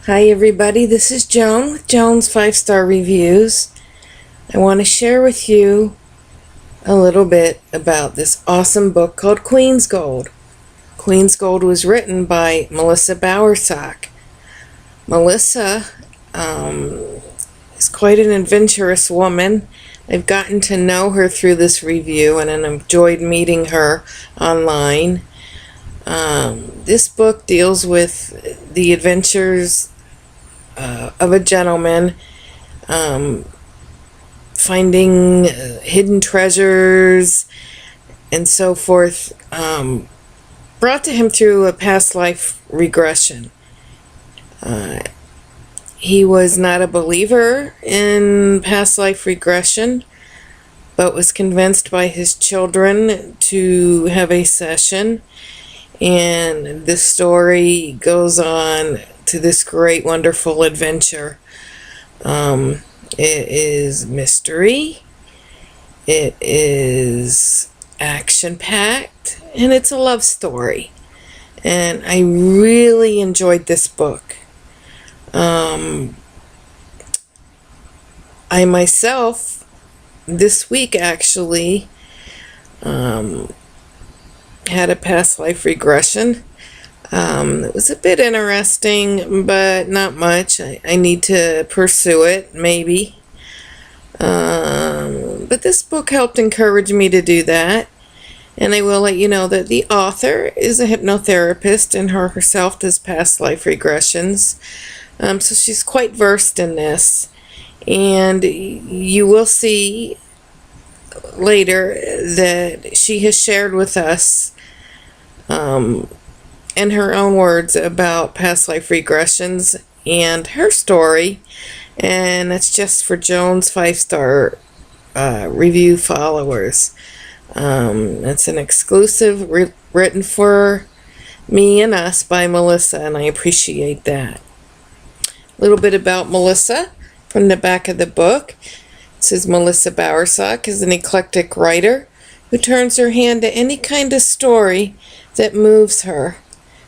Hi everybody, this is Joan with Joan's 5-Star Reviews. I want to share with you a little bit about this awesome book called Queen's Gold. Queen's Gold was written by Melissa Bowersock. Melissa is quite an adventurous woman. I've gotten to know her through this review and enjoyed meeting her online. This book deals with the adventures of a gentleman finding hidden treasures and so forth, brought to him through a past life regression. He was not a believer in past life regression, but was convinced by his children to have a session. And the story goes on to this great, wonderful adventure. It is mystery, it is action-packed, and it's a love story. And I really enjoyed this book. I myself, this week actually, had a past life regression. It was a bit interesting, but not much. I need to pursue it, maybe. But this book helped encourage me to do that. And I will let you know that the author is a hypnotherapist and herself does past life regressions. So she's quite versed in this. And you will see later that she has shared with us in her own words about past life regressions and her story, and that's just for Joan's 5-Star review followers. It's an exclusive written for me and us by Melissa, and I appreciate that. A little bit about Melissa from the back of the book. It says Melissa Bowersock is an eclectic writer who turns her hand to any kind of story that moves her,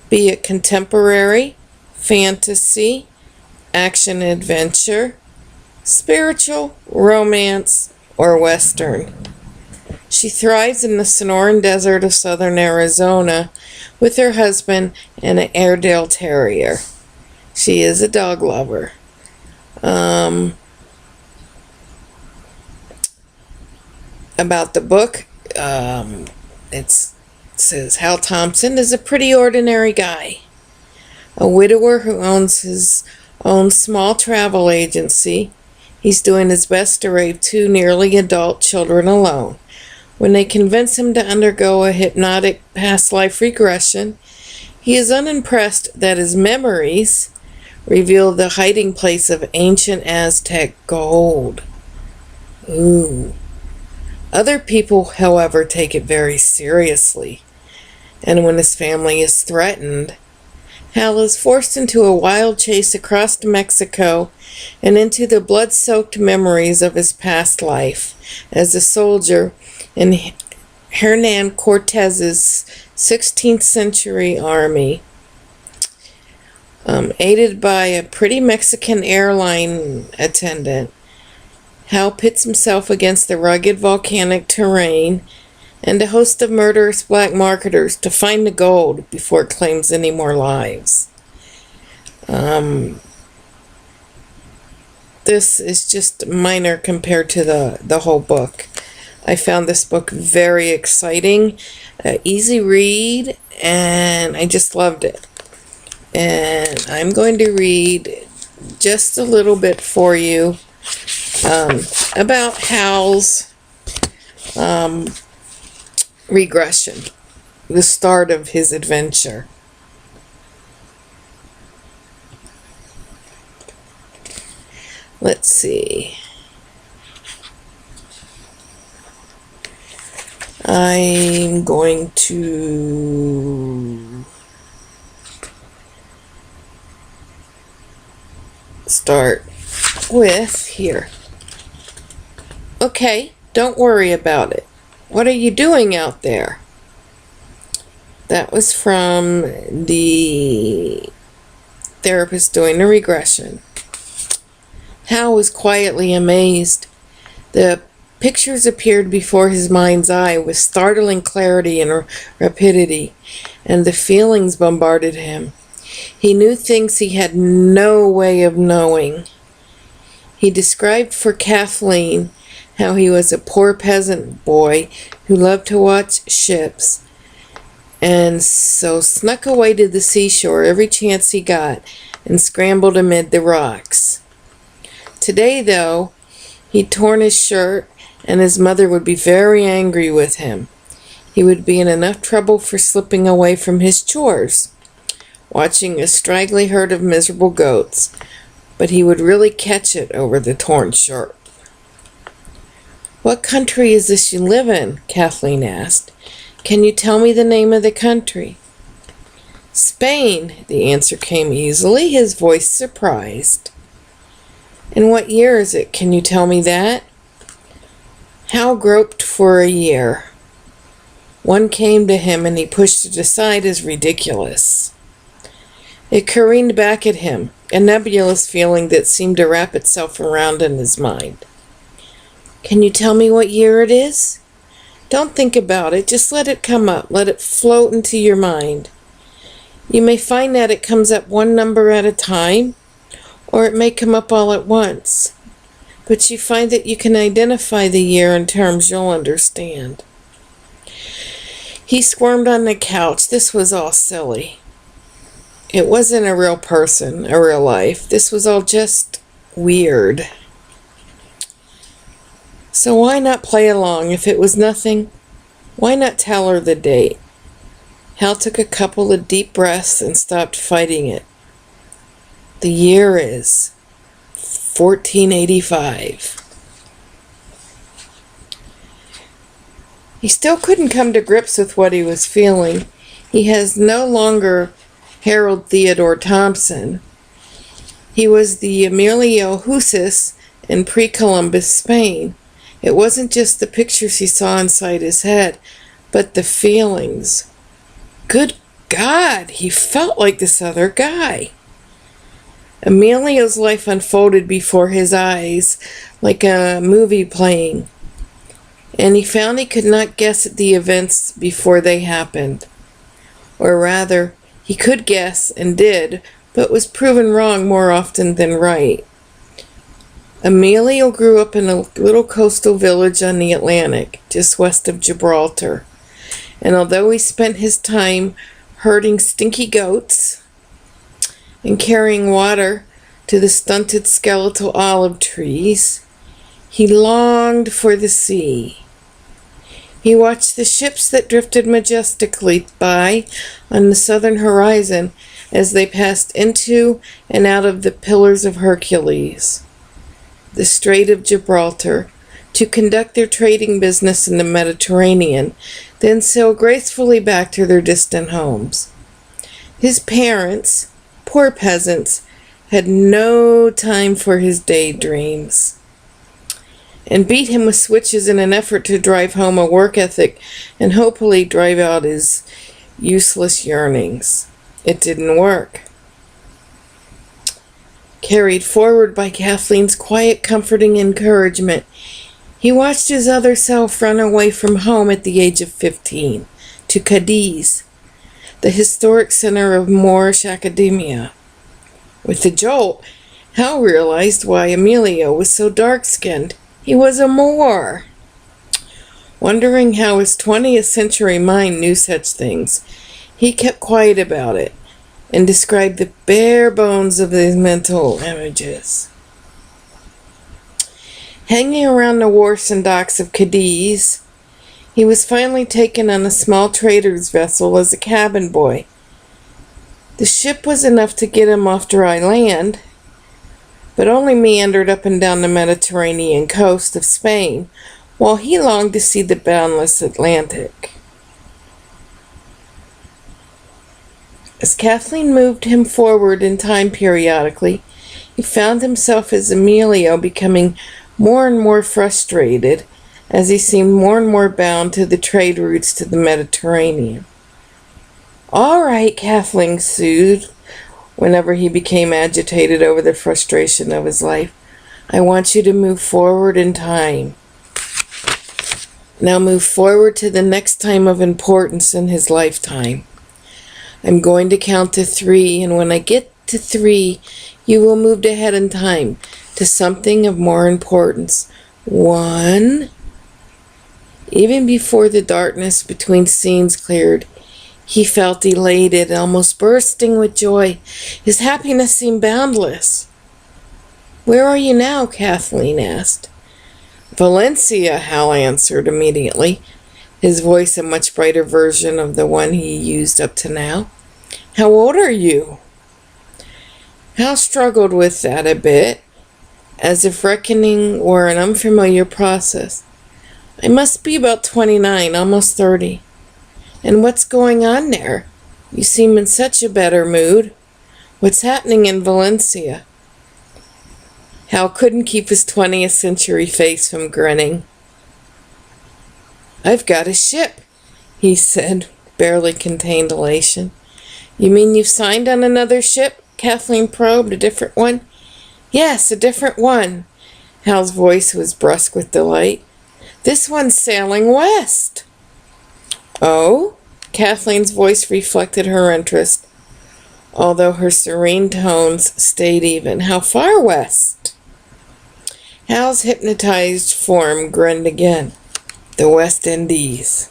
be it contemporary, fantasy, action adventure, spiritual, romance, or western. She thrives in the Sonoran Desert of southern Arizona with her husband and an Airedale Terrier. She is a dog lover. About the book, it says Hal Thompson is a pretty ordinary guy, a widower who owns his own small travel agency. He's doing his best to raise 2 nearly adult children alone. When they convince him to undergo a hypnotic past life regression, he is unimpressed that his memories reveal the hiding place of ancient Aztec gold. Ooh. Other people, however, take it very seriously, and when his family is threatened, Hal is forced into a wild chase across Mexico and into the blood-soaked memories of his past life as a soldier in Hernan Cortez's 16th century army. Aided by a pretty Mexican airline attendant, Hal pits himself against the rugged volcanic terrain and a host of murderous black marketers to find the gold before it claims any more lives. This is just minor compared to the whole book. I found this book very exciting, easy read, and I just loved it. And I'm going to read just a little bit for you about Hal's regression, the start of his adventure. Let's see. I'm going to start with here. Okay, don't worry about it. What are you doing out there? That was from the therapist doing a regression. Hal was quietly amazed. The pictures appeared before his mind's eye with startling clarity and rapidity, and the feelings bombarded him. He knew things he had no way of knowing. He described for Kathleen how he was a poor peasant boy who loved to watch ships, and so snuck away to the seashore every chance he got and scrambled amid the rocks. Today, though, he'd torn his shirt, and his mother would be very angry with him. He would be in enough trouble for slipping away from his chores, watching a straggly herd of miserable goats, but he would really catch it over the torn shirt. "What country is this you live in?" Kathleen asked. "Can you tell me the name of the country?" "Spain," the answer came easily, his voice surprised. "And what year is it? Can you tell me that?" Hal groped for a year. One came to him and he pushed it aside as ridiculous. It careened back at him, a nebulous feeling that seemed to wrap itself around in his mind. "Can you tell me what year it is? Don't think about it, just let it come up, let it float into your mind. You may find that it comes up one number at a time, or it may come up all at once. But you find that you can identify the year in terms you'll understand." He squirmed on the couch. This was all silly. It wasn't a real person, a real life. This was all just weird. So why not play along? If it was nothing, why not tell her the date? Hal took a couple of deep breaths and stopped fighting it. The year is 1485. He still couldn't come to grips with what he was feeling. He has no longer Harold Theodore Thompson. He was the Emilio Husis in pre-Columbus Spain. It wasn't just the pictures he saw inside his head, but the feelings. Good God, he felt like this other guy. Emilio's life unfolded before his eyes like a movie playing, and he found he could not guess at the events before they happened. Or rather, he could guess and did, but was proven wrong more often than right. Emilio grew up in a little coastal village on the Atlantic, just west of Gibraltar, and although he spent his time herding stinky goats and carrying water to the stunted skeletal olive trees, he longed for the sea. He watched the ships that drifted majestically by on the southern horizon as they passed into and out of the Pillars of Hercules, the Strait of Gibraltar, to conduct their trading business in the Mediterranean, then sail gracefully back to their distant homes. His parents, poor peasants, had no time for his daydreams, and beat him with switches in an effort to drive home a work ethic and hopefully drive out his useless yearnings. It didn't work. Carried forward by Kathleen's quiet, comforting encouragement, he watched his other self run away from home at the age of 15 to Cadiz, the historic center of Moorish academia. With the jolt, Hal realized why Emilio was so dark-skinned. He was a Moor. Wondering how his 20th century mind knew such things, he kept quiet about it and described the bare bones of his mental images. Hanging around the wharfs and docks of Cadiz, he was finally taken on a small trader's vessel as a cabin boy. The ship was enough to get him off dry land, but only meandered up and down the Mediterranean coast of Spain, while he longed to see the boundless Atlantic. As Kathleen moved him forward in time periodically, he found himself as Emilio becoming more and more frustrated as he seemed more and more bound to the trade routes to the Mediterranean. "All right," Kathleen soothed. whenever he became agitated over the frustration of his life. I want you to move forward in time. Now move forward to the next time of importance in his lifetime. I'm going to count to 3, and when I get to 3, you will move ahead in time to something of more importance. 1. Even before the darkness between scenes cleared, he felt elated, almost bursting with joy. His happiness seemed boundless. Where are you now? Kathleen asked. Valencia, Hal answered immediately, his voice a much brighter version of the one he used up to now. How old are you? Hal struggled with that a bit, as if reckoning were an unfamiliar process. I must be about 29, almost 30. And what's going on there? You seem in such a better mood. What's happening in Valencia? Hal couldn't keep his 20th century face from grinning. I've got a ship, he said, barely contained elation. You mean you've signed on another ship? Kathleen probed. A different one? Yes, a different one. Hal's voice was brusque with delight. This one's sailing west. Oh? Kathleen's voice reflected her interest, although her serene tones stayed even. How far west? Hal's hypnotized form grinned again. The West Indies.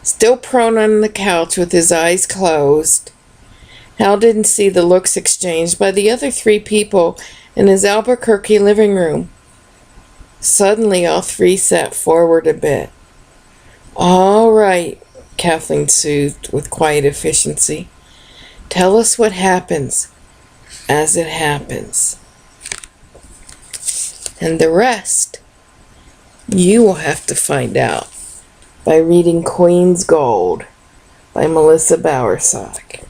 Still prone on the couch with his eyes closed, Hal didn't see the looks exchanged by the other 3 people in his Albuquerque living room. Suddenly, all 3 sat forward a bit. All right, Kathleen soothed with quiet efficiency. Tell us what happens as it happens. And the rest, you will have to find out by reading Queen's Gold by Melissa Bowersock.